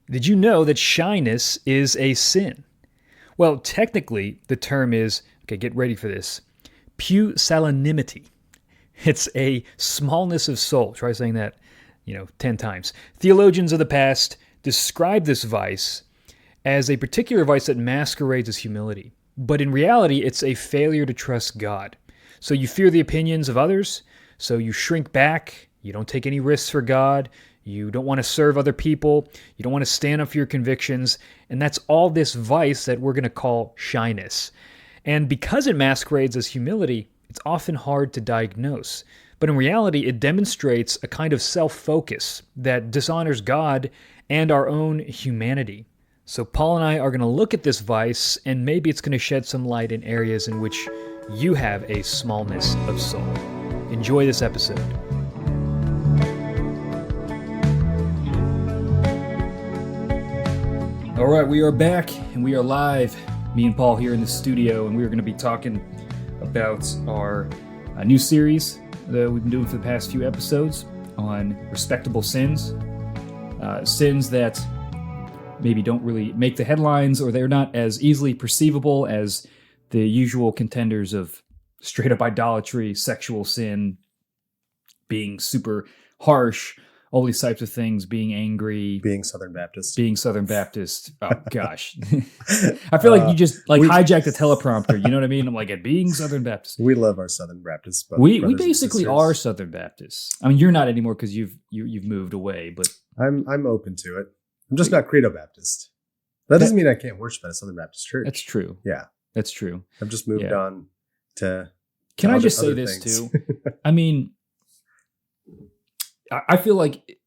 Did you know that shyness is a sin? Well, technically, the term is, okay, get ready for this, pusillanimity. It's a smallness of soul. Try saying that, 10 times. Theologians of the past describe this vice as a particular vice that masquerades as humility. But in reality, it's a failure to trust God. So you fear the opinions of others, so you shrink back, you don't take any risks for God, you don't want to serve other people, you don't want to stand up for your convictions, and that's all this vice that we're going to call shyness. And because it masquerades as humility, it's often hard to diagnose. But in reality, it demonstrates a kind of self-focus that dishonors God and our own humanity. So Paul and I are going to look at this vice, and maybe it's going to shed some light in areas in which you have a smallness of soul. Enjoy this episode. All right, we are back, and we are live. Me and Paul here in the studio, and we are going to be talking about our new series that we've been doing for the past few episodes on respectable sins. Sins that maybe don't really make the headlines, or they're not as easily perceivable as the usual contenders of straight up idolatry, sexual sin, being super harsh, all these types of things, being angry. Being Southern Baptist. Oh, gosh. I feel like you just hijacked the teleprompter. You know what I mean? I'm like, at being Southern Baptist. We love our Southern Baptists. We basically are Southern Baptists. I mean, you're not anymore because you've moved away, but I'm open to it. I'm just not Credo Baptist. That doesn't mean I can't worship at a Southern Baptist church. That's true. Yeah. That's true. I've just moved on to Can I just say other this things. too? I mean, I feel like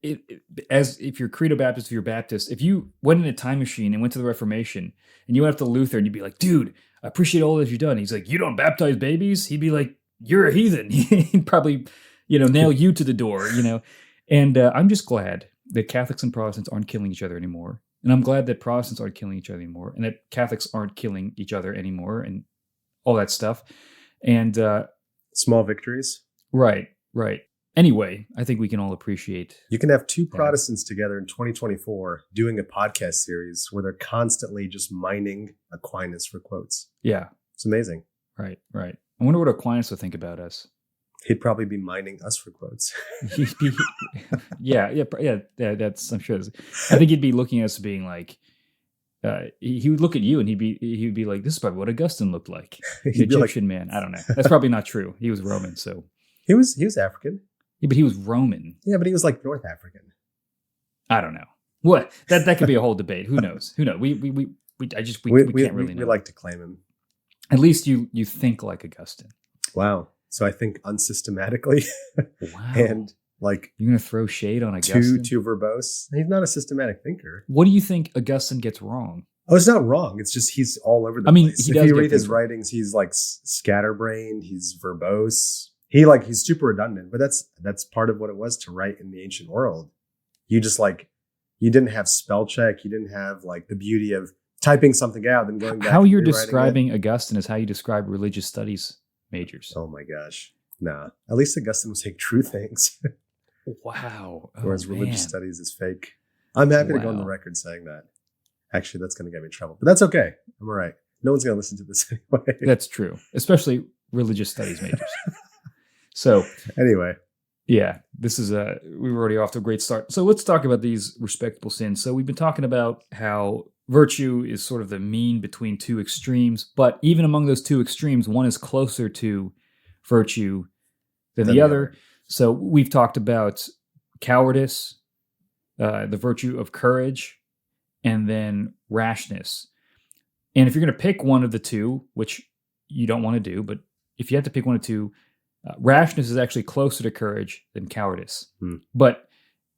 as if you're Credo Baptist, if you're Baptist, if you went in a time machine and went to the Reformation and you went up to Luther and you'd be like, dude, I appreciate all that you've done. He's like, you don't baptize babies? He'd be like, you're a heathen. He'd probably, nail you to the door, And I'm just glad that Catholics and Protestants aren't killing each other anymore. And I'm glad that Protestants aren't killing each other anymore, and that Catholics aren't killing each other anymore, and all that stuff. And small victories. Right. Anyway, I think we can all appreciate. You can have two Protestants together in 2024 doing a podcast series where they're constantly just mining Aquinas for quotes. Yeah. It's amazing. Right. I wonder what Aquinas would think about us. He'd probably be mining us for quotes. Yeah. That's, I'm sure. I think he'd be looking at us being like, he would look at you and he'd be like, this is probably what Augustine looked like. The Egyptian man. I don't know. That's probably not true. He was Roman, so. He was African. Yeah, but he was Roman. Yeah, but he was like North African. I don't know. What? That could be a whole debate. Who knows? We can't really know. We like to claim him. At least you think like Augustine. Wow. So I think unsystematically. Wow. And like you're gonna throw shade on Augustine? Too verbose. He's not a systematic thinker. What do you think Augustine gets wrong? Oh, it's not wrong. It's just he's all over the place. If you read his writings, he's like scatterbrained. He's verbose. He's super redundant. But that's part of what it was to write in the ancient world. You just you didn't have spell check. You didn't have the beauty of typing something out and going back. How you're describing Augustine is how you describe religious studies majors. Oh my gosh. Nah. At least Augustine was saying true things. Wow. Whereas religious studies is fake. I'm happy to go on the record saying that. Actually, that's going to get me in trouble. But that's okay. I'm all right. No one's going to listen to this anyway. That's true. Especially religious studies majors. So anyway. Yeah, this is we were already off to a great start. So let's talk about these respectable sins. So we've been talking about how virtue is sort of the mean between two extremes, but even among those two extremes, one is closer to virtue than the other. So we've talked about cowardice, the virtue of courage, and then rashness. And if you're going to pick one of the two, which you don't want to do, but if you have to pick one of two, rashness is actually closer to courage than cowardice. But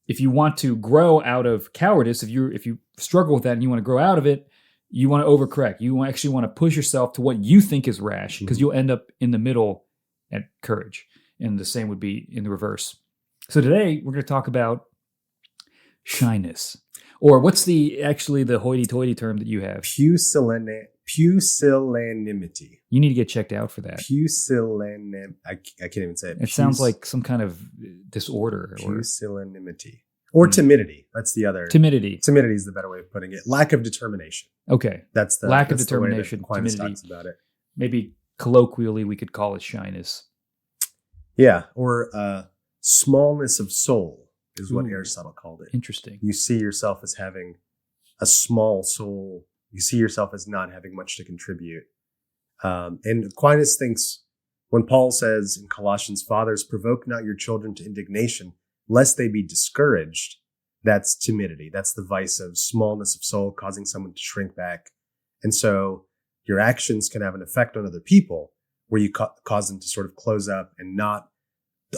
if you want to grow out of cowardice, if you struggle with that and you want to grow out of it, you want to overcorrect. You actually want to push yourself to what you think is rash, because you'll end up in the middle at courage. And the same would be in the reverse. So today we're going to talk about shyness. Or what's the hoity-toity term that you have? Pusillanimity. You need to get checked out for that. Pusillanimity. I can't even say it. It sounds like some kind of disorder. Pusillanimity. Or timidity. That's the other. Timidity. Timidity is the better way of putting it. Lack of determination. Okay. That's the lack that's of determination. The way that Aquinas timidity. talks about it. Maybe colloquially we could call it shyness. Yeah. Or smallness of soul is what Aristotle called it. Interesting. You see yourself as having a small soul. You see yourself as not having much to contribute. And Aquinas thinks when Paul says in Colossians, fathers, provoke not your children to indignation, lest they be discouraged. That's timidity. That's the vice of smallness of soul, causing someone to shrink back. And so your actions can have an effect on other people where you cause them to sort of close up and not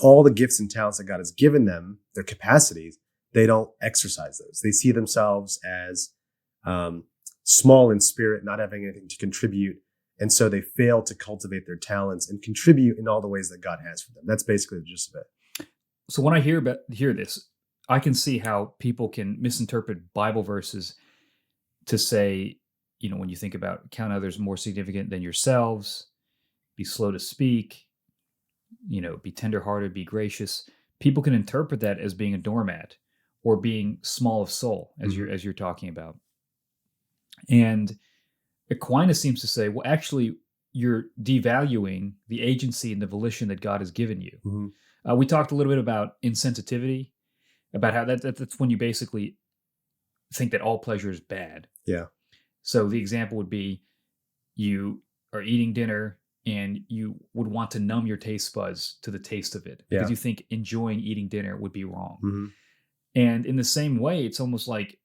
all the gifts and talents that God has given them, their capacities, they don't exercise those. They see themselves as small in spirit, not having anything to contribute. And so they fail to cultivate their talents and contribute in all the ways that God has for them. That's basically the gist of it. So when I hear this, I can see how people can misinterpret Bible verses to say, when you think about count others more significant than yourselves, be slow to speak, be tenderhearted, be gracious. People can interpret that as being a doormat or being small of soul, as you're talking about. And Aquinas seems to say, well, actually, you're devaluing the agency and the volition that God has given you. Mm-hmm. We talked a little bit about insensitivity, about how that's when you basically think that all pleasure is bad. Yeah. So the example would be you are eating dinner and you would want to numb your taste buds to the taste of it because you think enjoying eating dinner would be wrong. Mm-hmm. And in the same way, it's almost like,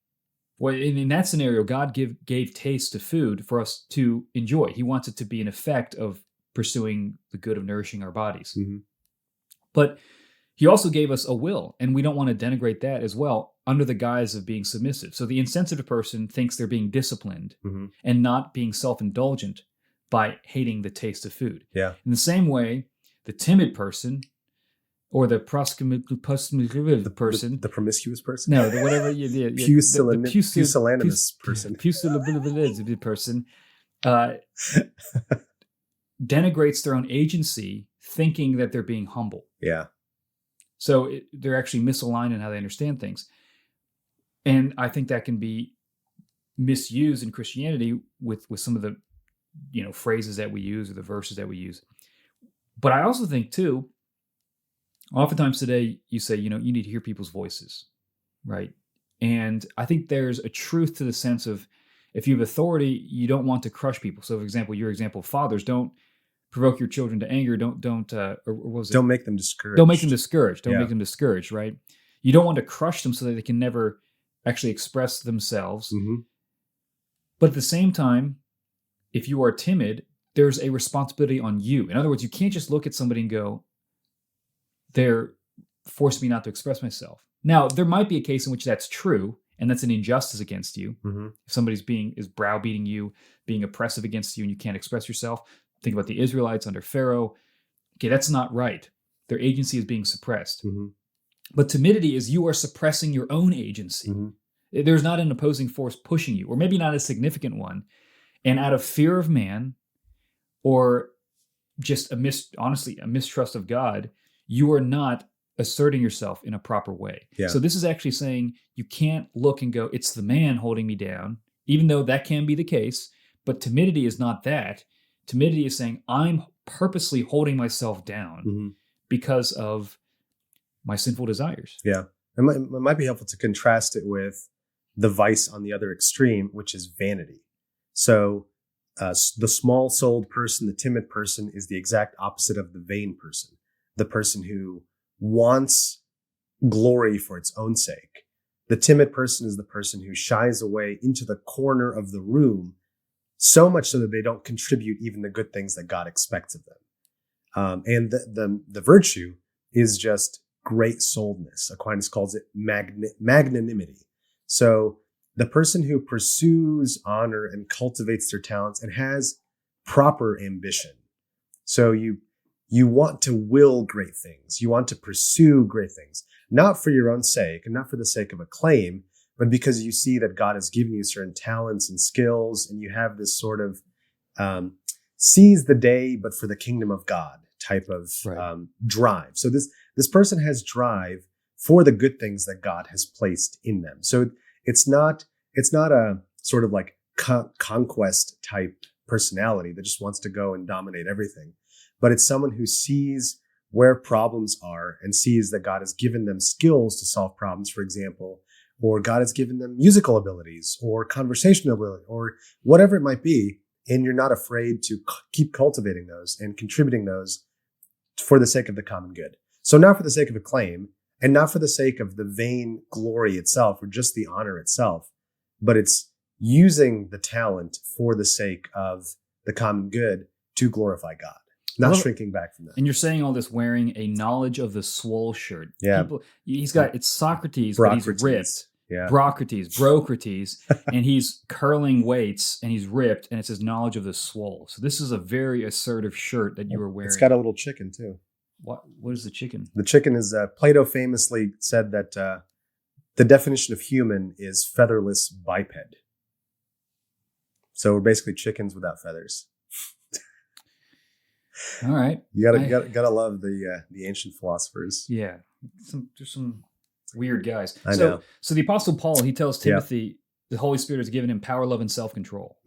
well, in that scenario, God gave taste to food for us to enjoy. He wants it to be an effect of pursuing the good of nourishing our bodies. Mm-hmm. But he also gave us a will, and we don't want to denigrate that as well under the guise of being submissive. So the insensitive person thinks they're being disciplined and not being self-indulgent by hating the taste of food. Yeah. In the same way, the timid person or the promiscuous person. No, the whatever the pusillanimous person. Pusillanimous person denigrates their own agency, thinking that they're being humble. Yeah. So they're actually misaligned in how they understand things. And I think that can be misused in Christianity with some of the phrases that we use or the verses that we use. But I also think too, oftentimes today you say, you need to hear people's voices, right? And I think there's a truth to the sense of if you have authority, you don't want to crush people. So for example, your example of fathers, don't provoke your children to anger. Don't make them discouraged. Don't make them discouraged. Don't make them discouraged, right? You don't want to crush them so that they can never actually express themselves. Mm-hmm. But at the same time, if you are timid, there's a responsibility on you. In other words, you can't just look at somebody and go, they're forcing me not to express myself. Now, there might be a case in which that's true, and that's an injustice against you. Mm-hmm. If somebody's is browbeating you, being oppressive against you, and you can't express yourself. Think about the Israelites under Pharaoh. Okay, that's not right. Their agency is being suppressed. Mm-hmm. But timidity is you are suppressing your own agency. Mm-hmm. There's not an opposing force pushing you, or maybe not a significant one. And out of fear of man, or just a mistrust of God, you are not asserting yourself in a proper way. Yeah. So this is actually saying you can't look and go, it's the man holding me down, even though that can be the case. But timidity is not that. Timidity is saying I'm purposely holding myself down because of my sinful desires. Yeah. It might be helpful to contrast it with the vice on the other extreme, which is vanity. So the small-souled person, the timid person, is the exact opposite of the vain person, the person who wants glory for its own sake. The timid person is the person who shies away into the corner of the room so much so that they don't contribute even the good things that God expects of them. And the virtue is just great souledness. Aquinas calls it magnanimity. So the person who pursues honor and cultivates their talents and has proper ambition. So you want to will great things. You want to pursue great things, not for your own sake and not for the sake of acclaim, but because you see that God has given you certain talents and skills, and you have this sort of seize the day, but for the kingdom of God type of drive. So this person has drive for the good things that God has placed in them. So it's not a sort of like conquest type personality that just wants to go and dominate everything, but it's someone who sees where problems are and sees that God has given them skills to solve problems, for example, or God has given them musical abilities or conversational ability or whatever it might be. And you're not afraid to keep cultivating those and contributing those for the sake of the common good. So not for the sake of acclaim and not for the sake of the vain glory itself or just the honor itself, but it's using the talent for the sake of the common good to glorify God, not shrinking back from that. And you're saying all this wearing a knowledge of the swole shirt. Yeah. It's Socrates, but he's ripped. Yeah. Brocrates, and he's curling weights and he's ripped, and it says knowledge of the swole. So this is a very assertive shirt that you were wearing. It's got a little chicken too. What is the chicken? The chicken is, Plato famously said that the definition of human is featherless biped. So we're basically chickens without feathers. All right. You gotta love the ancient philosophers. Yeah. There's some weird guys. I know. So the Apostle Paul, he tells Timothy the Holy Spirit has given him power, love, and self-control.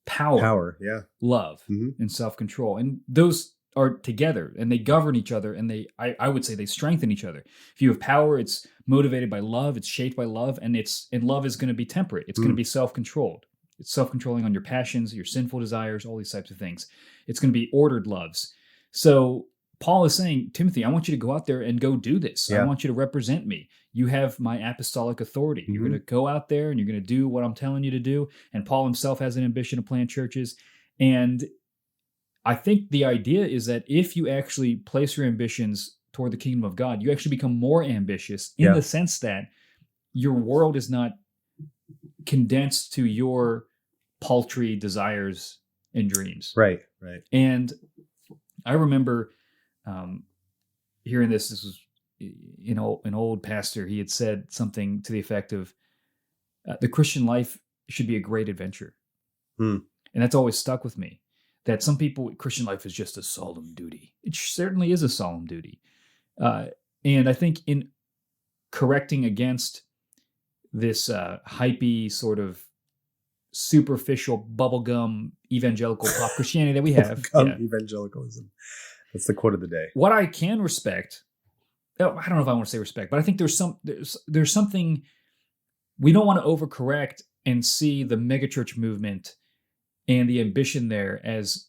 Power, yeah. Love, and self-control. And those are together and they govern each other, and I would say they strengthen each other. If you have power, it's motivated by love, it's shaped by love, and love is going to be temperate. It's going to be self-controlled. It's self-controlling on your passions, your sinful desires, all these types of things. It's going to be ordered loves. So Paul is saying, Timothy, I want you to go out there and go do this. Yeah. I want you to represent me. You have my apostolic authority. You're going to go out there and you're going to do what I'm telling you to do. And Paul himself has an ambition to plant churches. And I think the idea is that if you actually place your ambitions toward the kingdom of God, you actually become more ambitious in the sense that your world is not condensed to your paltry desires and dreams. Right. And I remember hearing this was, an old pastor. He had said something to the effect of, the Christian life should be a great adventure. And that's always stuck with me, that some people, Christian life is just a solemn duty. It certainly is a solemn duty. And I think in correcting against this hypey sort of superficial bubblegum evangelical pop Christianity that we have. Evangelicalism. That's the quote of the day. What I can respect, I don't know if I want to say respect, but I think there's something we don't want to overcorrect and see the megachurch movement and the ambition there as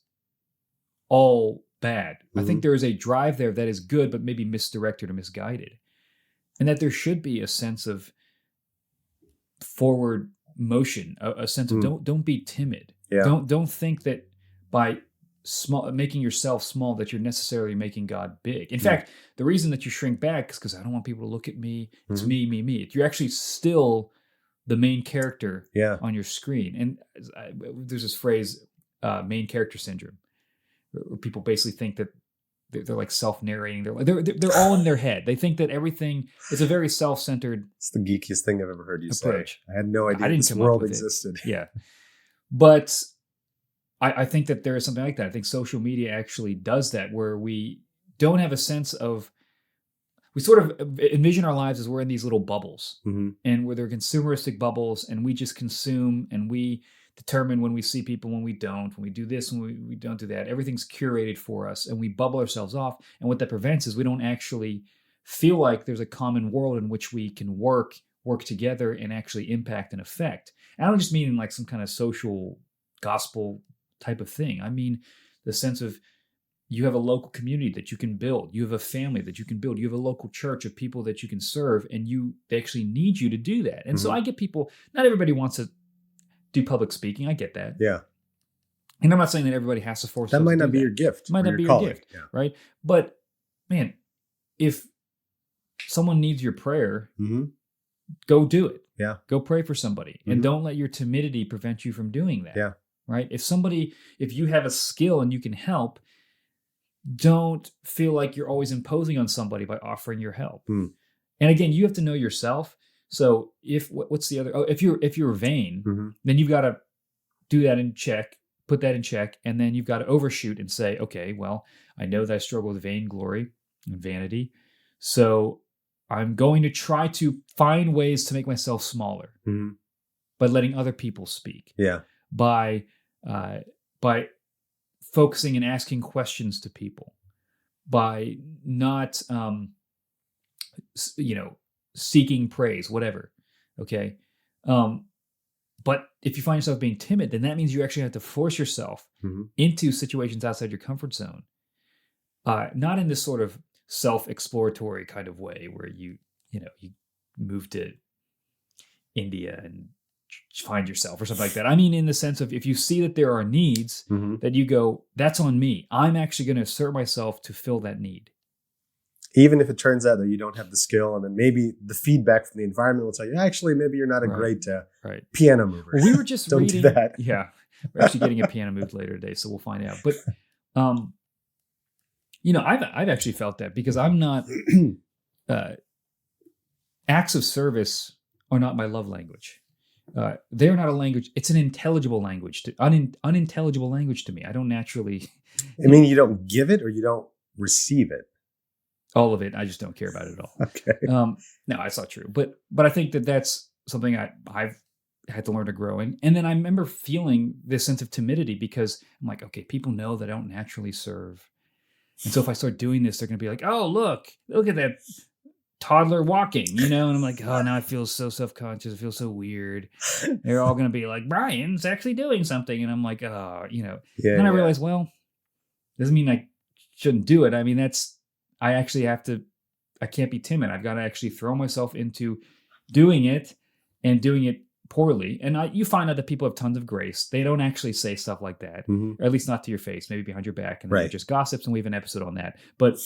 all bad. I think there is a drive there that is good, but maybe misdirected or misguided. And that there should be a sense of forward motion, a sense of don't be timid. Yeah. Don't think that by making yourself small that you're necessarily making God big. In fact, the reason that you shrink back is because I don't want people to look at me. It's me. You're actually still the main character on your screen. And there's this phrase, main character syndrome, where people basically think that they're like self-narrating. They're all in their head. They think that everything is a very self-centered. It's the geekiest thing I've ever heard you approach. say. I had no idea this world existed. Yeah, but I think that there is something like that. I think social media actually does that, where we don't have a sense of. We sort of envision our lives as we're in these little bubbles, and where they're consumeristic bubbles, and we just consume, and we determine when we see people, when we don't, when we do this, when we don't do that. Everything's curated for us, and we bubble ourselves off. And what that prevents is we don't actually feel like there's a common world in which we can work together and actually impact and affect. And I don't just mean in like some kind of social gospel type of thing. I mean the sense of you have a local community that you can build. You have a family that you can build. You have a local church of people that you can serve, and they actually need you to do that. And so I get people, not everybody wants to do public speaking. I get that. Yeah. And I'm not saying that everybody has to force that. Might not be your gift. It might not be your gift, right? But man, if someone needs your prayer, go do it. Yeah. Go pray for somebody, and don't let your timidity prevent you from doing that. Yeah. Right? If you have a skill and you can help, don't feel like you're always imposing on somebody by offering your help. And again, you have to know yourself. So what's the other? Oh, if you're vain, then you've got to do that in check, put that in check, and then you've got to overshoot and say, okay, well, I know that I struggle with vainglory and vanity, so I'm going to try to find ways to make myself smaller by letting other people speak. Yeah. By focusing and asking questions to people, by not seeking praise, whatever. Okay. But if you find yourself being timid, then that means you actually have to force yourself into situations outside your comfort zone. Not in this sort of self-exploratory kind of way where you move to India and find yourself or something like that. I mean, in the sense of if you see that there are needs that you go, that's on me. I'm actually going to assert myself to fill that need. Even if it turns out that you don't have the skill, and then maybe the feedback from the environment will tell you, actually, maybe you're not a great piano mover. Well, we were just don't reading, do that. Yeah, we're actually getting a piano moved later today, so we'll find out. But I've actually felt that because I'm not acts of service are not my love language. They're not a language. It's an intelligible language, unintelligible language to me. I don't naturally. I mean, you don't give it or you don't receive it. All of it. I just don't care about it at all. Okay. No, that's not true. But I think that that's something I've had to learn to grow in. And then I remember feeling this sense of timidity because I'm like, okay, people know that I don't naturally serve. And so if I start doing this, they're going to be like, oh, look at that toddler walking, And I'm like, oh, now I feel so self-conscious. I feel so weird. They're all going to be like, Brian's actually doing something. And I'm like, oh, And then I realized, well, doesn't mean I shouldn't do it. I mean, I can't be timid. I've got to actually throw myself into doing it and doing it poorly. And you find out that people have tons of grace. They don't actually say stuff like that, or at least not to your face, maybe behind your back. And then just gossips, and we have an episode on that. But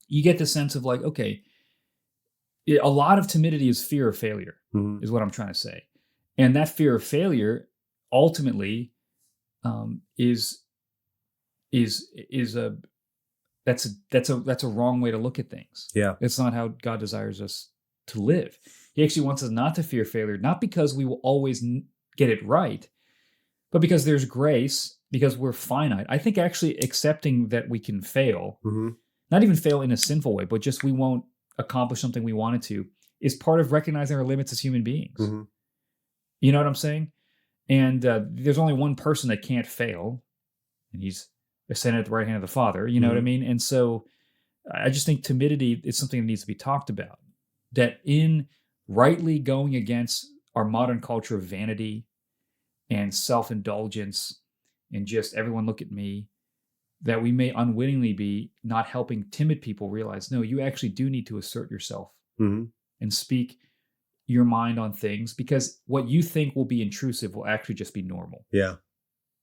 you get the sense of like, okay, a lot of timidity is fear of failure, is what I'm trying to say. And that fear of failure ultimately is a wrong way to look at things. Yeah. It's not how God desires us to live. He actually wants us not to fear failure, not because we will always get it right, but because there's grace, because we're finite. I think actually accepting that we can fail, not even fail in a sinful way, but just we won't accomplish something we wanted to, is part of recognizing our limits as human beings. You know what I'm saying? And there's only one person that can't fail, and he's ascended at the right hand of the Father. You know what I mean? And so I just think timidity is something that needs to be talked about. That in rightly going against our modern culture of vanity and self-indulgence and just everyone look at me, that we may unwittingly be not helping timid people realize, no, you actually do need to assert yourself and speak your mind on things, because what you think will be intrusive will actually just be normal. Yeah.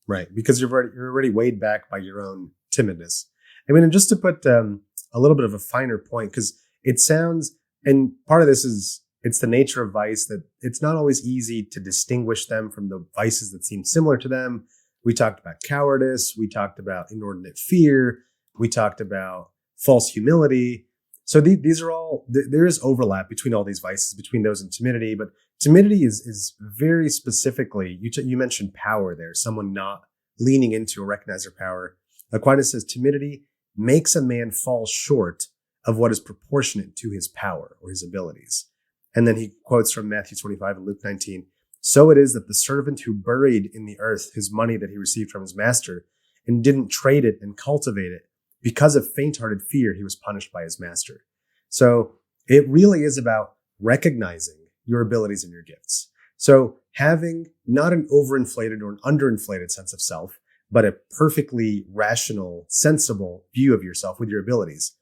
Right. Because you're already weighed back by your own timidness. I mean, and just to put a little bit of a finer point, because it sounds, and part of this is, it's the nature of vice that it's not always easy to distinguish them from the vices that seem similar to them. We talked about cowardice. We talked about inordinate fear. We talked about false humility. So these are all, there is overlap between all these vices, between those and timidity. But timidity is very specifically, you mentioned power there, someone not leaning into or recognize their power. Aquinas says timidity makes a man fall short of what is proportionate to his power or his abilities. And then he quotes from Matthew 25 and Luke 19. So it is that the servant who buried in the earth his money that he received from his master and didn't trade it and cultivate it, because of faint-hearted fear, he was punished by his master. So it really is about recognizing your abilities and your gifts. So having not an overinflated or an underinflated sense of self, but a perfectly rational, sensible view of yourself with your abilities,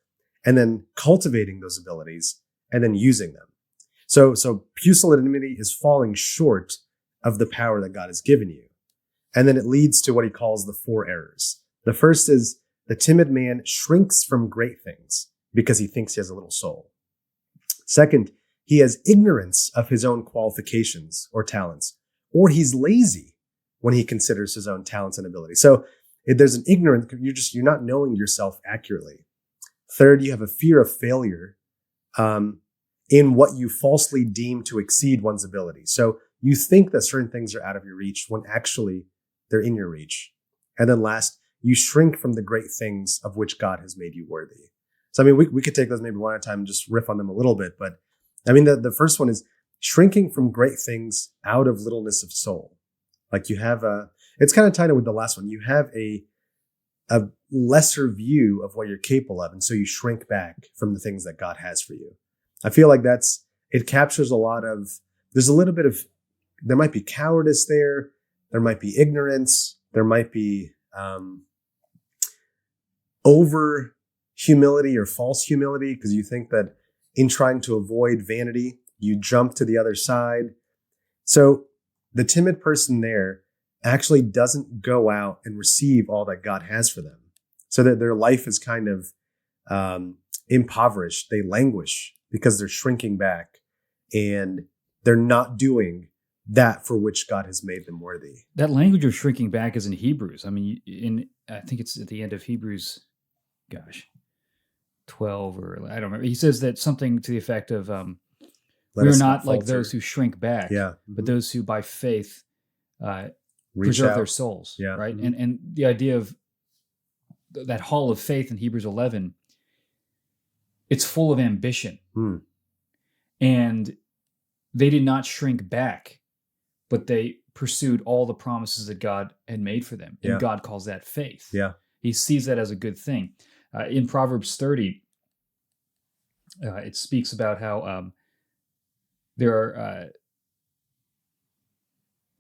and then cultivating those abilities and then using them. So pusillanimity is falling short of the power that God has given you. And then it leads to what he calls the 4 errors. The first is the timid man shrinks from great things because he thinks he has a little soul. Second, he has ignorance of his own qualifications or talents, or he's lazy when he considers his own talents and abilities. So if there's an ignorance, you're not knowing yourself accurately. Third, you have a fear of failure in what you falsely deem to exceed one's ability. So you think that certain things are out of your reach when actually they're in your reach. And then last, you shrink from the great things of which God has made you worthy. So, I mean, we could take those maybe one at a time and just riff on them a little bit. But I mean, the first one is shrinking from great things out of littleness of soul. Like you have it's kind of tied in with the last one. You have a lesser view of what you're capable of. And so you shrink back from the things that God has for you. I feel like it captures a lot of, there's a little bit of, there might be cowardice there. There might be ignorance. There might be over humility or false humility, because you think that in trying to avoid vanity, you jump to the other side. So the timid person there actually doesn't go out and receive all that God has for them. So that their life is kind of impoverished. They languish because they're shrinking back and they're not doing that for which God has made them worthy. That language of shrinking back is in Hebrews. I mean, I think it's at the end of Hebrews, 12 or I don't remember. He says that something to the effect of, we're not like those who shrink back, but those who by faith preserve their souls, right? Mm-hmm. And the idea of that hall of faith in Hebrews 11, it's full of ambition. And they did not shrink back, but they pursued all the promises that God had made for them. And God calls that faith. He sees that as a good thing. In Proverbs 30, it speaks about how there are,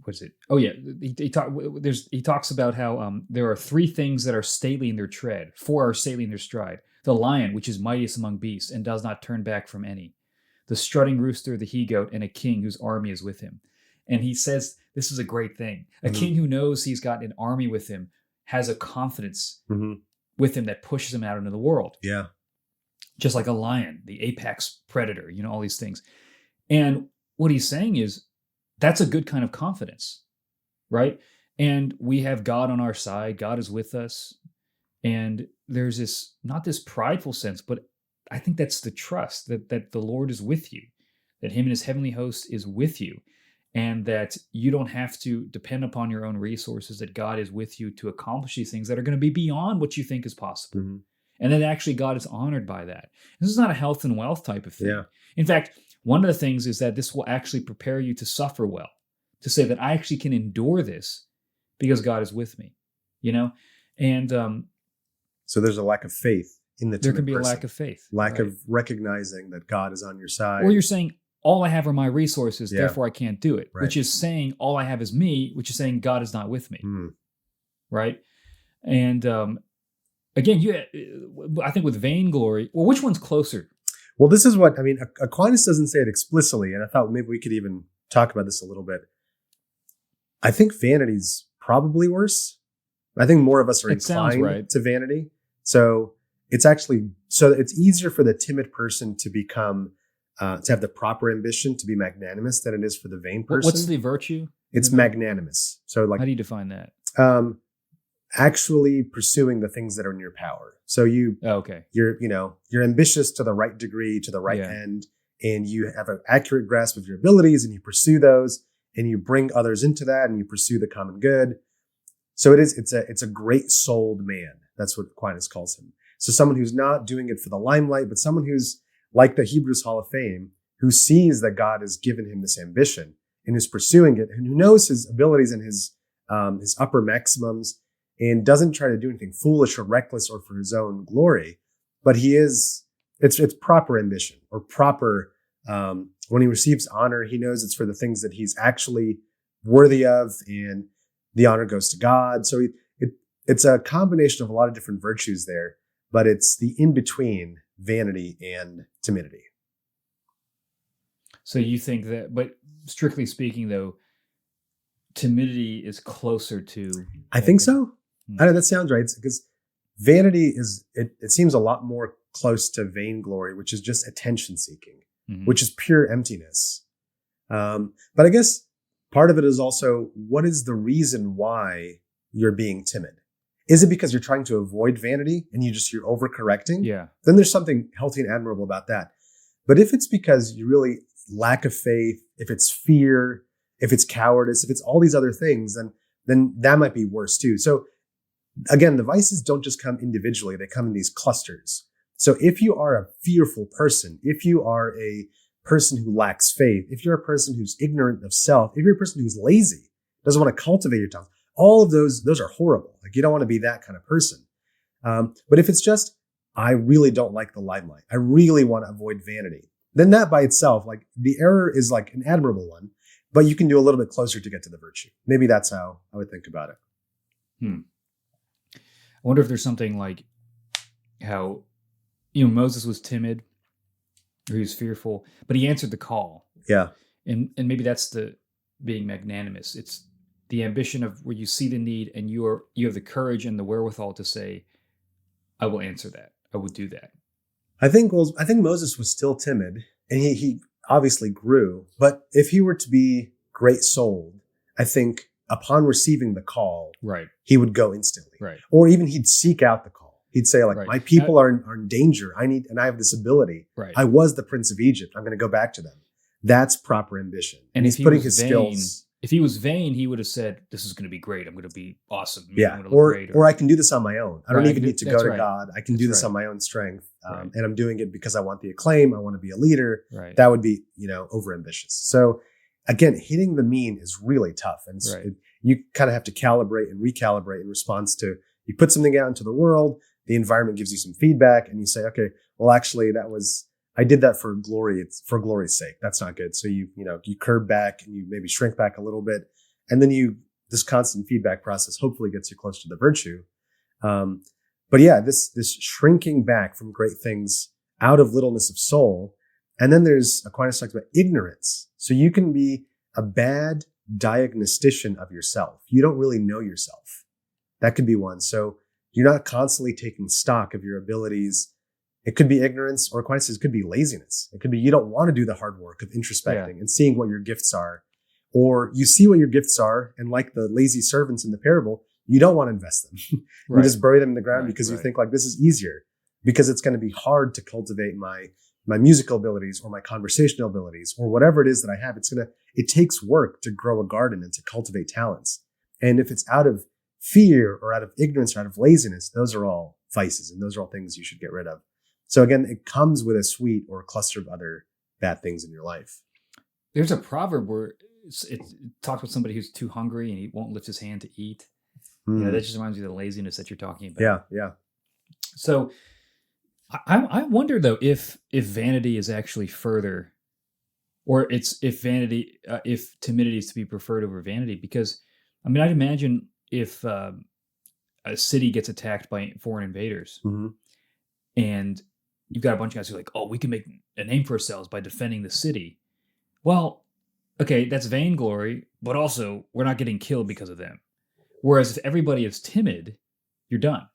what is it? Oh yeah, he talks about how there are 3 things that are stately in their tread, 4 are stately in their stride. The lion, which is mightiest among beasts, and does not turn back from any. The strutting rooster, the he-goat, and a king whose army is with him. And he says, this is a great thing. A king who knows he's got an army with him has a confidence with him that pushes him out into the world. Just like a lion, the apex predator, all these things. And what he's saying is, that's a good kind of confidence, right? And we have God on our side. God is with us. And there's this, not this prideful sense, but I think that's the trust that the Lord is with you, that him and his heavenly host is with you, and that you don't have to depend upon your own resources, that God is with you to accomplish these things that are going to be beyond what you think is possible. And that actually God is honored by that. This is not a health and wealth type of thing. In fact, one of the things is that this will actually prepare you to suffer well, to say that I actually can endure this because God is with me, And so there's a lack of faith in the timid person. There can be a lack of faith. Lack of recognizing that God is on your side. Or you're saying, all I have are my resources, therefore I can't do it, which is saying all I have is me, which is saying God is not with me, right? And again, I think with vainglory, well, which one's closer? Well, this is what, I mean, Aquinas doesn't say it explicitly, and I thought maybe we could even talk about this a little bit. I think vanity's probably worse. I think more of us are inclined to vanity. So it's easier for the timid person to become, to have the proper ambition, to be magnanimous than it is for the vain person. What's the virtue? It's magnanimous. So how do you define that? Actually pursuing the things that are in your power. So you're ambitious to the right degree, to the right end, and you have an accurate grasp of your abilities, and you pursue those, and you bring others into that, and you pursue the common good. So it's a great souled man. That's what Aquinas calls him. So someone who's not doing it for the limelight, but someone who's like the Hebrews Hall of Fame, who sees that God has given him this ambition and is pursuing it, and who knows his abilities and his upper maximums, and doesn't try to do anything foolish or reckless or for his own glory, but it's proper ambition or proper, when he receives honor, he knows it's for the things that he's actually worthy of, and the honor goes to God. So it's a combination of a lot of different virtues there, but it's the in-between vanity and timidity. So you think that, but strictly speaking though, timidity is closer to... I think so. I know that sounds right, because vanity it seems a lot more close to vainglory, which is just attention seeking, which is pure emptiness. But I guess part of it is also, what is the reason why you're being timid? Is it because you're trying to avoid vanity and you're overcorrecting? Then there's something healthy and admirable about that. But if it's because you really lack of faith, if it's fear, if it's cowardice, if it's all these other things, then that might be worse too. So again, the vices don't just come individually, they come in these clusters. So if you are a fearful person, if you are a person who lacks faith, if you're a person who's ignorant of self, if you're a person who's lazy, doesn't want to cultivate your talents, all of those are horrible. Like, you don't want to be that kind of person. But if it's just, I really don't like the limelight, I really want to avoid vanity, then that by itself, like, the error is like an admirable one, but you can do a little bit closer to get to the virtue. Maybe that's how I would think about it. I wonder if there's something like how, Moses was timid, or he was fearful, but he answered the call. Yeah. And maybe that's the being magnanimous. It's the ambition of where you see the need and you have the courage and the wherewithal to say, I will answer that. I will do that. I think Moses was still timid, and he obviously grew, but if he were to be great souled, I think upon receiving the call, right, he would go instantly. Right. Or even he'd seek out the call. He'd say, like, right, my people are in danger. I have this ability. Right. I was the Prince of Egypt. I'm going to go back to them. That's proper ambition. And he's putting his skills. If he was vain, he would have said, this is going to be great. I'm going to be awesome. Yeah. Or I can do this on my own. I don't even need to go to God. I can do this on my own strength. And I'm doing it because I want the acclaim. I want to be a leader. Right. That would be, overambitious. So again, hitting the mean is really tough. And you kind of have to calibrate and recalibrate in response to, you put something out into the world, the environment gives you some feedback, and you say, okay, well, actually I did that for glory. It's for glory's sake. That's not good. So you curb back and you maybe shrink back a little bit. And then this constant feedback process hopefully gets you close to the virtue. But yeah, this shrinking back from great things out of littleness of soul. And then there's, Aquinas talks about ignorance. So you can be a bad diagnostician of yourself. You don't really know yourself. That could be one. So you're not constantly taking stock of your abilities. It could be ignorance, or Aquinas says it could be laziness. It could be you don't want to do the hard work of introspecting and seeing what your gifts are. Or you see what your gifts are, and like the lazy servants in the parable, you don't want to invest them. You just bury them in the ground because you think, like, this is easier, because it's going to be hard to cultivate my musical abilities or my conversational abilities or whatever it is that I have. It takes work to grow a garden and to cultivate talents. And if it's out of fear or out of ignorance or out of laziness, those are all vices, and those are all things you should get rid of. So again, it comes with a suite or a cluster of other bad things in your life. There's a proverb where it talks about somebody who's too hungry and he won't lift his hand to eat. That just reminds me of the laziness that you're talking about. Yeah. So I wonder, though, if vanity is actually further, or if timidity is to be preferred over vanity, because I'd imagine if a city gets attacked by foreign invaders, and you've got a bunch of guys who are like, oh, we can make a name for ourselves by defending the city. Well, okay, that's vainglory, but also we're not getting killed because of them. Whereas if everybody is timid, you're done.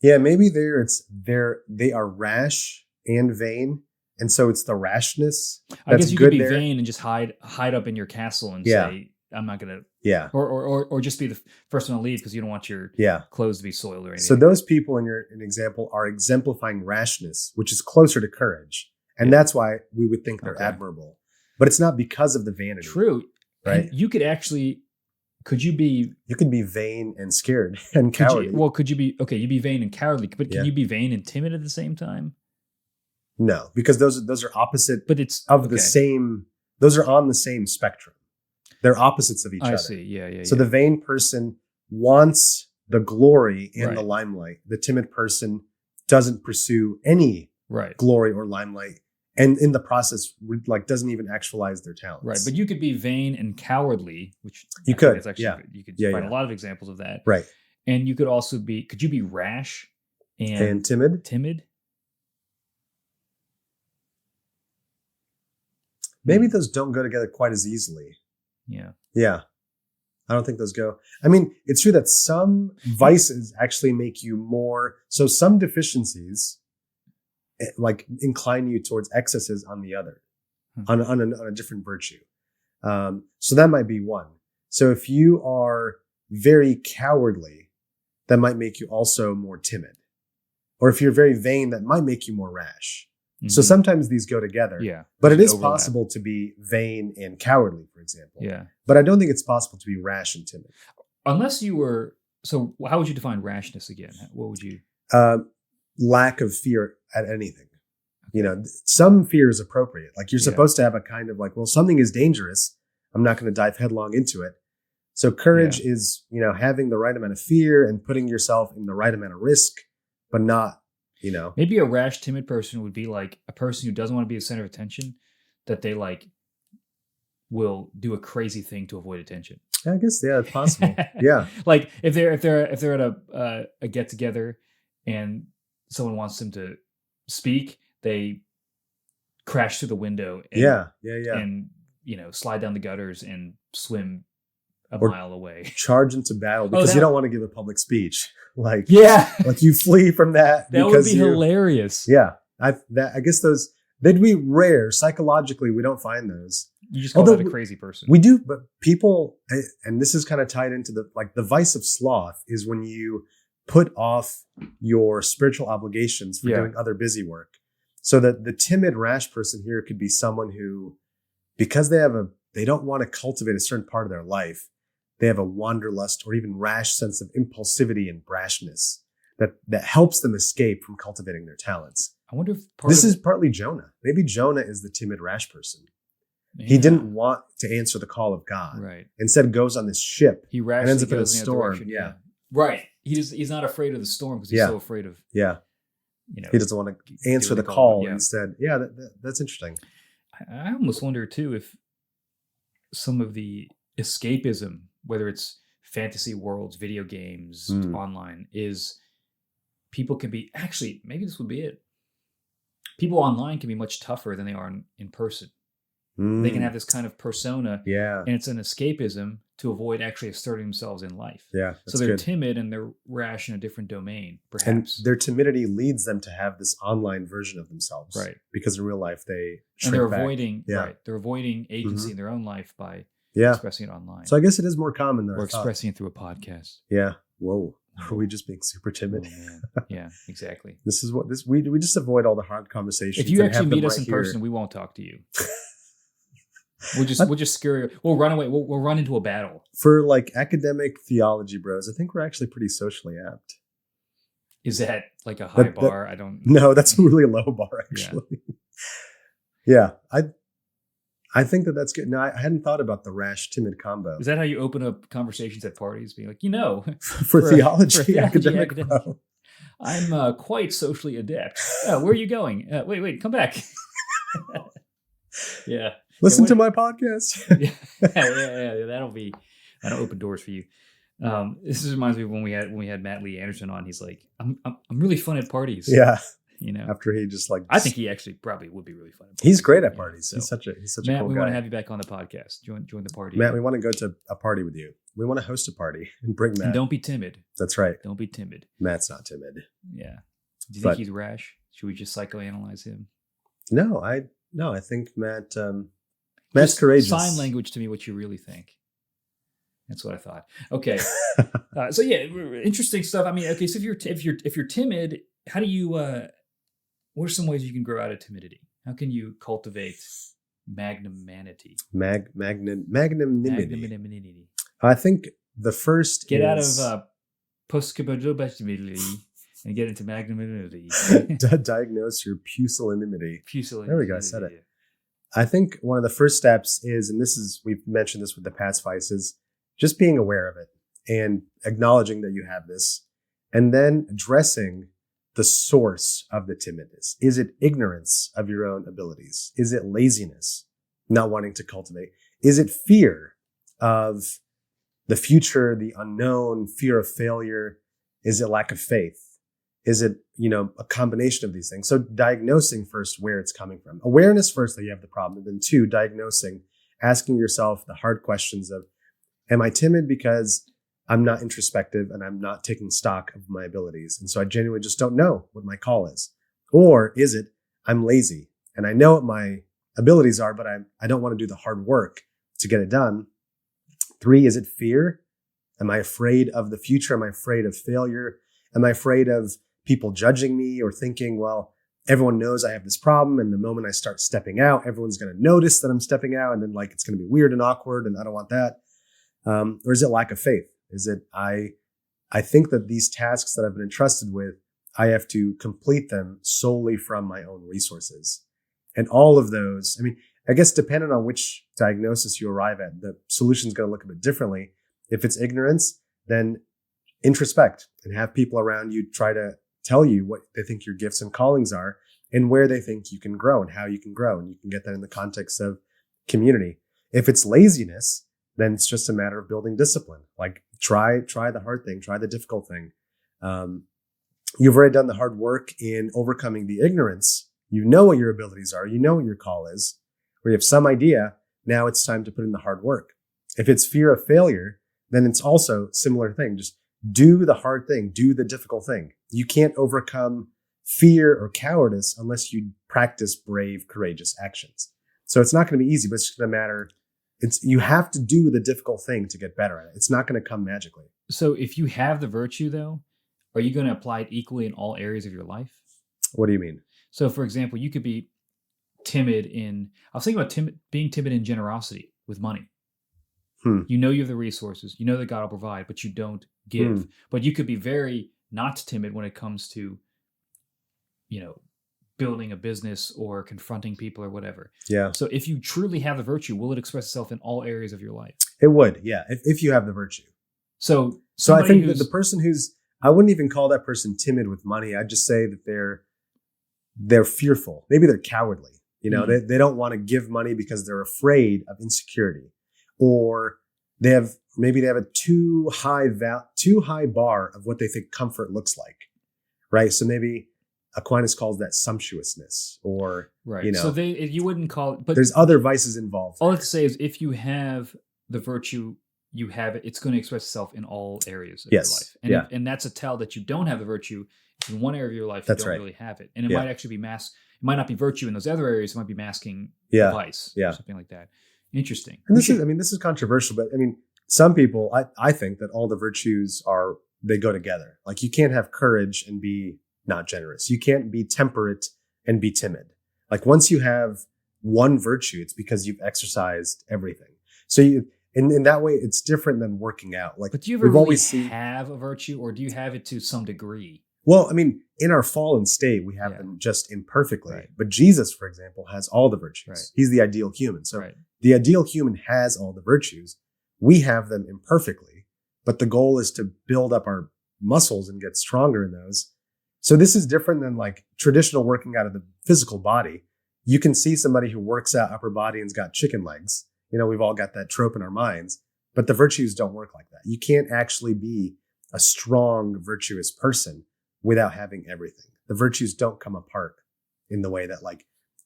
Yeah, maybe they are rash and vain, and so it's the rashness. I guess you could be vain and just hide up in your castle and say, I'm not going to. Yeah. Or just be the first one to leave because you don't want your clothes to be soiled or anything. So those people in an example are exemplifying rashness, which is closer to courage. And that's why we would think they're admirable. But it's not because of the vanity. True. Right. And you could actually, you could be vain and scared and cowardly. You'd be vain and cowardly, but can you be vain and timid at the same time? No, because those are opposite, but it's the same, those are on the same spectrum. They're opposites of each other. I see. Yeah. So the vain person wants the glory and the limelight. The timid person doesn't pursue any glory or limelight, and in the process, doesn't even actualize their talents. Right. But you could be vain and cowardly, which you could. That's actually you could find a lot of examples of that. Right. And you could also be. Could you be rash and timid? Timid. Maybe those don't go together quite as easily. Yeah. I don't think those go. It's true that some vices actually make you more. So some deficiencies incline you towards excesses on the other, on a different virtue. So that might be one. So if you are very cowardly, that might make you also more timid. Or if you're very vain, that might make you more rash. So sometimes these go together. Yeah. But it is possible to be vain and cowardly, for example. Yeah. But I don't think it's possible to be rash and timid. Unless you were. So how would you define rashness again? What would you? lack of fear at anything. You know, some fear is appropriate. Like you're supposed to have a kind of like, well, something is dangerous. I'm not going to dive headlong into it. So courage is, you know, having the right amount of fear and putting yourself in the right amount of risk, but not, you know. Maybe a rash, timid person would be like a person who doesn't want to be the center of attention, that they like will do a crazy thing to avoid attention. I guess, yeah, it's possible. Yeah. Like if they're at a get together and someone wants them to speak, they crash through the window and, and you know, slide down the gutters and swim a mile away. Charge into battle because you don't want to give a public speech. Like, like you flee from that. That would be hilarious. Yeah. I guess those, they'd be rare. Psychologically, we don't find those. You just call that a crazy person. We do, but people, and this is kind of tied into the vice of sloth is when you put off your spiritual obligations for doing other busy work. So that the timid, rash person here could be someone who, because they don't want to cultivate a certain part of their life, they have a wanderlust or even rash sense of impulsivity and brashness that helps them escape from cultivating their talents. I wonder if this is partly Jonah. Maybe Jonah is the timid, rash person. Yeah. He didn't want to answer the call of God. Right. Instead, goes on this ship. He and ends up in a storm. Yeah. Right. He's not afraid of the storm because he's so afraid of. Yeah. You know, he doesn't want to answer the call. Instead. Yeah, that's interesting. I almost wonder too if some of the escapism, whether it's fantasy worlds, video games, online, is people can be maybe this would be it. People online can be much tougher than they are in person. They can have this kind of persona, and it's an escapism to avoid actually asserting themselves in life. Yeah, so they're timid and they're rash in a different domain, perhaps. And their timidity leads them to have this online version of themselves, right? Because in real life they shrink back. They're avoiding agency in their own life by expressing it online. So I guess it is more common than or expressing it through a podcast. Yeah. Whoa. Are we just being super timid? Oh, yeah, exactly. This is what we just avoid all the hard conversations. If you actually meet us in person, we won't talk to you. We'll just scare you. We'll run away. We'll run into a battle. For like academic theology bros, I think we're actually pretty socially apt. Is that like a high bar? I don't know. No, that's a really low bar actually. Yeah. I think that's good. No, I hadn't thought about the rash timid combo. Is that how you open up conversations at parties? Being like, for theology academic bro. I'm quite socially adept. Where are you going? Wait, come back. Yeah. Listen to my podcast. yeah. That'll open doors for you. This reminds me of when we had Matt Lee Anderson on. He's like, I'm really fun at parties. Yeah. After he just like, I think he actually probably would be really fun. He's great at parties. So, he's such Matt, a cool guy. We want to have you back on the podcast. Join the party. Matt, we want to go to a party with you. We want to host a party and bring Matt. And don't be timid. That's right. Don't be timid. Matt's not timid. Yeah. Do you think he's rash? Should we just psychoanalyze him? No, I think Matt's courageous. Sign language to me what you really think. That's what I thought. Okay. So yeah, interesting stuff. I mean, okay. So if you're timid, how do you? What are some ways you can grow out of timidity? How can you cultivate magnanimity? Magnanimity. I think the first get out of postcapability and get into magnanimity. Diagnose your pusillanimity. There we go. I said it. I think one of the first steps is, and we've mentioned this with the past vices, just being aware of it and acknowledging that you have this, and then addressing the source of the timidness. Is it ignorance of your own abilities? Is it laziness, not wanting to cultivate? Is it fear of the future, the unknown, fear of failure? Is it lack of faith? Is it, a combination of these things? So diagnosing first where it's coming from. Awareness first that you have the problem, and then 2, diagnosing, asking yourself the hard questions of, am I timid because I'm not introspective and I'm not taking stock of my abilities, and so I genuinely just don't know what my call is? Or is it I'm lazy and I know what my abilities are, but I don't want to do the hard work to get it done? 3, is it fear? Am I afraid of the future? Am I afraid of failure? Am I afraid of people judging me or thinking, well, everyone knows I have this problem, and the moment I start stepping out, everyone's going to notice that I'm stepping out, and then it's going to be weird and awkward, and I don't want that? Or is it lack of faith? Is it I think that these tasks that I've been entrusted with I have to complete them solely from my own resources. And all of those, I mean, I guess depending on which diagnosis you arrive at, the solution is going to look a bit differently. If it's ignorance, then introspect and have people around you try to tell you what they think your gifts and callings are and where they think you can grow and how you can grow. And you can get that in the context of community. If it's laziness, then it's just a matter of building discipline. Like try the hard thing, try the difficult thing. You've already done the hard work in overcoming the ignorance. You know what your abilities are. You know what your call is. Or you have some idea. Now it's time to put in the hard work. If it's fear of failure, then it's also a similar thing. Just do the hard thing. Do the difficult thing. You can't overcome fear or cowardice unless you practice brave, courageous actions. So it's not going to be easy, but it's going to matter. You have to do the difficult thing to get better at it. It's not going to come magically. So if you have the virtue, though, are you going to apply it equally in all areas of your life? What do you mean? So, for example, you could be timid I was thinking about being timid in generosity with money. You know you have the resources. You know that God will provide, but you don't give. But you could be very not timid when it comes to, building a business or confronting people or whatever. Yeah. So if you truly have the virtue, will it express itself in all areas of your life? It would, yeah, if you have the virtue. So I think that the person I wouldn't even call that person timid with money. I'd just say that they're fearful. Maybe they're cowardly. They don't want to give money because they're afraid of insecurity, or they have a too high bar of what they think comfort looks like, right? So maybe Aquinas calls that sumptuousness, or right. So you wouldn't call it, but there's other vices involved. All I have to say is, if you have the virtue, you have it. It's going to express itself in all areas of your life, and and that's a tell that you don't have the virtue. If in one area of your life you don't really have it, and it might actually be It might not be virtue in those other areas. It might be masking vice, or something like that. Interesting. And this is controversial, but I mean, some people, I think that all the virtues they go together. Like you can't have courage and be not generous. You can't be temperate and be timid. Like once you have one virtue, it's because you've exercised everything. So in that way, it's different than working out. Like, but do you ever have a virtue, or do you have it to some degree? Well, I mean, in our fallen state, we have them just imperfectly. Right. But Jesus, for example, has all the virtues. Right. He's the ideal human. So the ideal human has all the virtues. We have them imperfectly, but the goal is to build up our muscles and get stronger in those. So this is different than like traditional working out of the physical body. You can see somebody who works out upper body and's got chicken legs. We've all got that trope in our minds, but the virtues don't work like that. You can't actually be a strong, virtuous person without having everything. The virtues don't come apart in the way that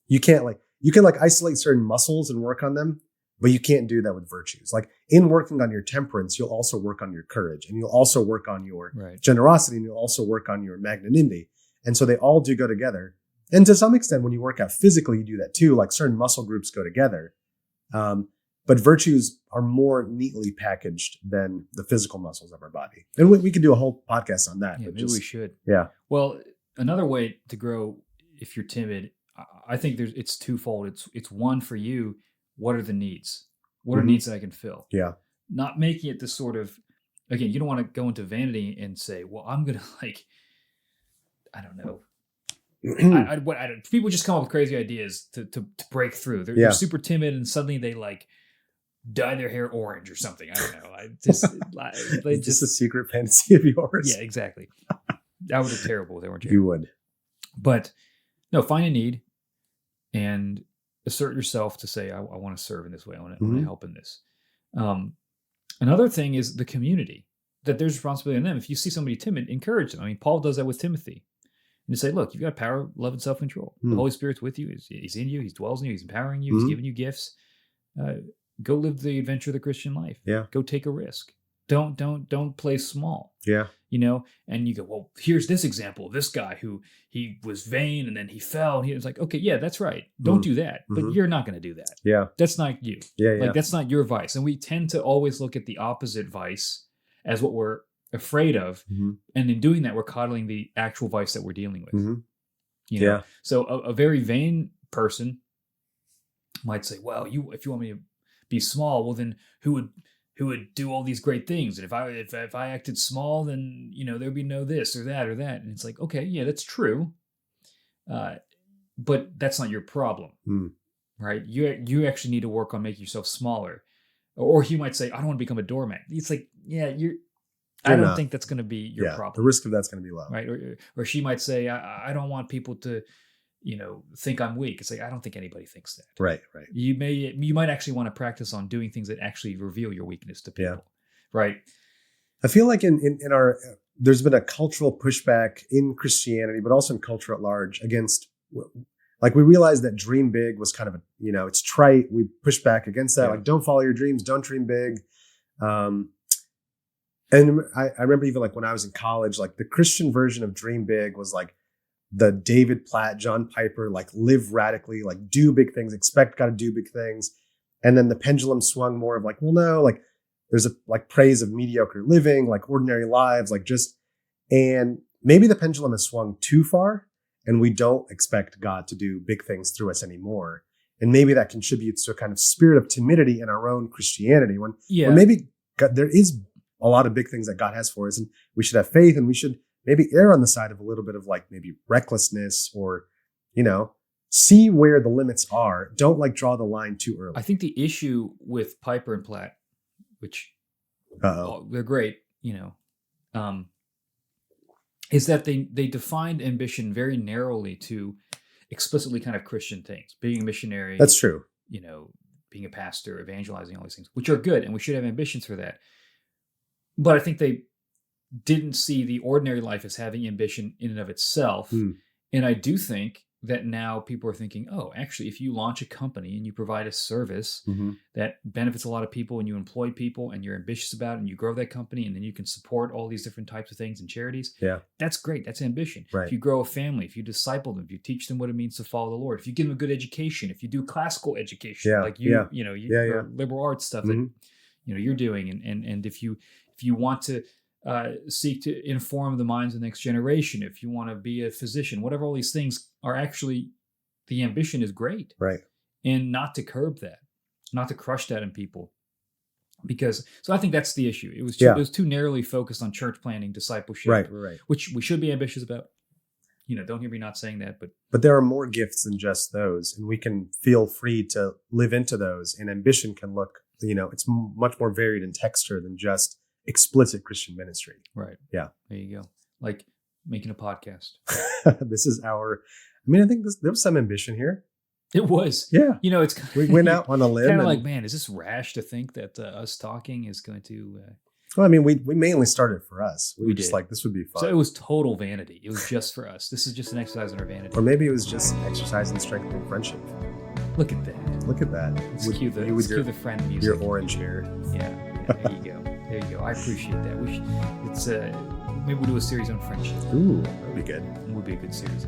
you can isolate certain muscles and work on them, but you can't do that with virtues. Like in working on your temperance, you'll also work on your courage, and you'll also work on your generosity, and you'll also work on your magnanimity. And so they all do go together. And to some extent, when you work out physically, you do that too. Like certain muscle groups go together. But virtues are more neatly packaged than the physical muscles of our body. And we could do a whole podcast on that. Yeah, maybe we should. Yeah. Well, another way to grow if you're timid, I think it's twofold. It's one for you. What are the needs? What are needs that I can fill? Yeah. Not making it this sort of, again, you don't want to go into vanity and say, well, I'm going to I don't know. People just come up with crazy ideas to break through. They're super timid, and suddenly they dye their hair orange or something. I don't know. It's just a secret fantasy of yours. Yeah, exactly. That would be terrible if they weren't here. You would. But no, find a need and assert yourself to say, I want to serve in this way. I want to help in this. Another thing is the community, that there's responsibility on them. If you see somebody timid, encourage them. I mean, Paul does that with Timothy. And you say, look, you've got power, love, and self-control. The Holy Spirit's with you. He's in you. He dwells in you. He's empowering you. He's giving you gifts. Go live the adventure of the Christian life. Yeah. Go take a risk. Don't play small. Yeah. And you go, well, here's this example of this guy who he was vain and then he fell. And he was like, okay, yeah, that's right. Don't do that. But you're not going to do that. Yeah. That's not you. Yeah. That's not your vice. And we tend to always look at the opposite vice as what we're afraid of, and in doing that we're coddling the actual vice that we're dealing with. So a very vain person might say, well, if you want me to be small, well then who would who would do all these great things. And if I acted small, then, there'd be no this or that or that. And it's like, okay, yeah, that's true. But that's not your problem, right? You actually need to work on making yourself smaller. Or he might say, I don't want to become a doormat. It's like, yeah, I don't think that's going to be your problem. The risk of that's going to be low. Right. Or she might say, I don't want people to, think I'm weak. It's like, I don't think anybody thinks that. Right. You might actually want to practice on doing things that actually reveal your weakness to people. Yeah. Right. I feel like in our, there's been a cultural pushback in Christianity, but also in culture at large against, like, we realized that dream big was kind of it's trite. We push back against that. Yeah. Like, don't follow your dreams. Don't dream big. And I remember even like when I was in college, like the Christian version of dream big was like the David Platt, John Piper, like live radically, like do big things, expect God to do big things. And then the pendulum swung more of like, well, no, like there's a like praise of mediocre living, like ordinary lives, like just, and maybe the pendulum has swung too far and we don't expect God to do big things through us anymore. And maybe that contributes to a kind of spirit of timidity in our own Christianity when maybe God, there is a lot of big things that God has for us, and we should have faith, and we should maybe err on the side of a little bit of like maybe recklessness, or see where the limits are. Don't like draw the line too early. I think the issue with Piper and Platt, which they're great, is that they defined ambition very narrowly to explicitly kind of Christian things, being a missionary. That's true. Being a pastor, evangelizing, all these things, which are good, and we should have ambitions for that. But I think they didn't see the ordinary life as having ambition in and of itself. And I do think that now people are thinking, oh, actually, if you launch a company and you provide a service that benefits a lot of people and you employ people and you're ambitious about it and you grow that company and then you can support all these different types of things and charities, that's great. That's ambition. Right. If you grow a family, if you disciple them, if you teach them what it means to follow the Lord, if you give them a good education, if you do classical education, like liberal arts stuff that you're doing, and if you want to seek to inform the minds of the next generation, if you want to be a physician, whatever all these things are, actually the ambition is great. Right. And not to curb that, not to crush that in people. So I think that's the issue. It was too narrowly focused on church planting, discipleship, right. Which we should be ambitious about. Don't hear me not saying that, but there are more gifts than just those, and we can feel free to live into those. And ambition can look, it's much more varied in texture than just explicit Christian ministry. Right. Yeah. There you go. Like making a podcast. This is I think there was some ambition here. It was. Yeah. It's we went out on a limb. Kind of like, man, is this rash to think that us talking is going to... Well, we mainly started for us. We were just like, this would be fun. So it was total vanity. It was just for us. This is just an exercise in our vanity. Or maybe it was just exercise in strengthening friendship. Look at that. Look at that. Let's cue the friend music. Your orange hair. Yeah, there you go. There you go. I appreciate that. Maybe we'll do a series on friendship. Ooh, that'd be good. It would be a good series.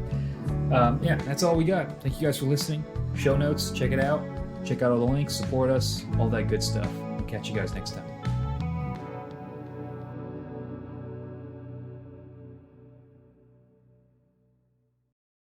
That's all we got. Thank you guys for listening. Show notes, check it out. Check out all the links, support us, all that good stuff. We'll catch you guys next time.